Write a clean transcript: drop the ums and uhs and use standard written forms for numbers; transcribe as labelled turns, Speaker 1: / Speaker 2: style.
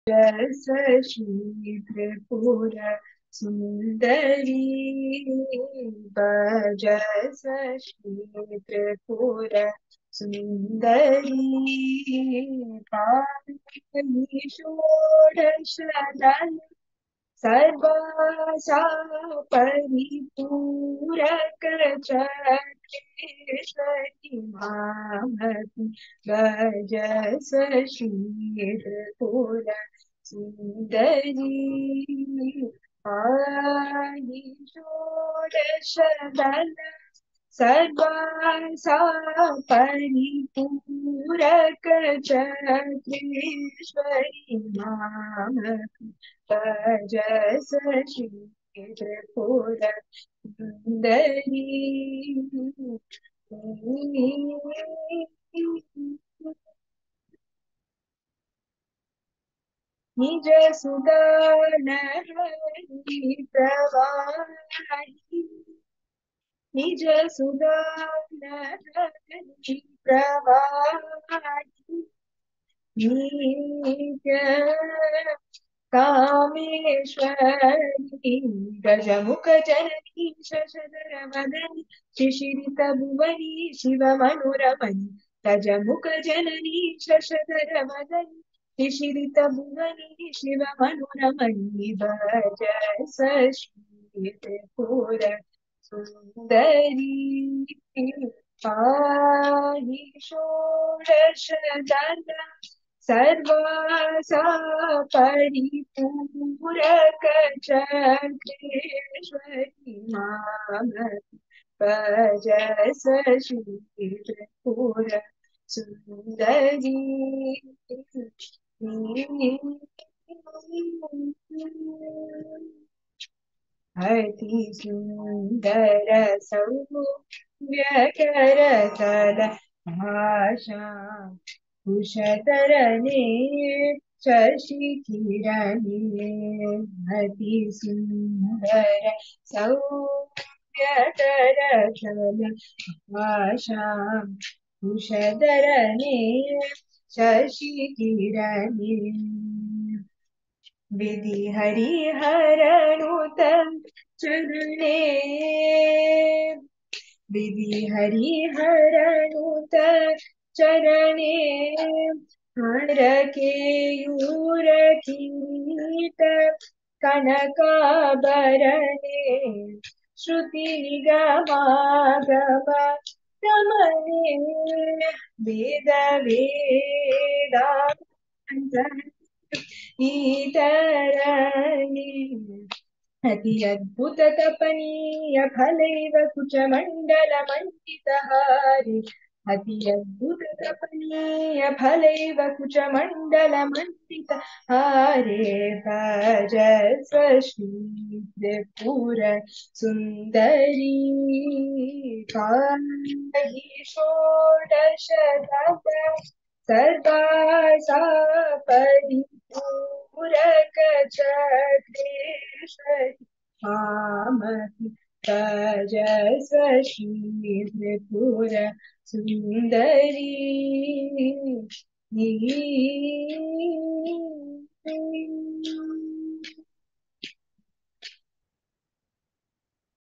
Speaker 1: जस श्री त्रिपुर सुंदरी भजस श्री त्रिपुर सुंदरी पाहि षोडश दल सर्वासा परिपूरक चक्रेश्वरी मामति भजस शीरपुर सुंदरी पाहि षोडश दल सर्वासा परिपूरक चक्रेश्वरी मामति भजस श्रीत्रिपुर सुंदरी निज सुदन प्रवाही निज सुदन प्रवाही नित्य कामेश्वरी गजमुख जननी शशधर वदनी शिशिरित भुवनी शिव मनोरमणि गजमुख जननी शशधर वदनी शिशिरित भुवनी शिव मनोरमणि भजस श्री त्रिपुर सुंदरी पाहि षोडश दल सर्वासा परिपूरक चक्रेश्वरी मामति भजस श्री त्रिपुर सुंदरी अति सुंदर सौम्यकर तल भाषा कुशतरने शशि किरणे अति सुंदर सौम्यतर तल भाषा कुशतरने शशि किरणे विधि हरिहरणुत चरणे विधि हरिहरणुत चरणे हर केयूर किरीट कनकाभरणे श्रुति निगमागम रमणे वेद वेदांत इतरणे अति अद्भुत तपनीय फलैव कुचमण्डल मण्डितहारे अति अद्भुत तपनीय फलैव कुचमण्डल मण्डितहारे भजस्व श्री त्रिपुर सुन्दरी पाहि षोडश दल सर्वासा परिपूरक चक्रेश्वरी मामति भजस श्री त्रिपुर सुंदरी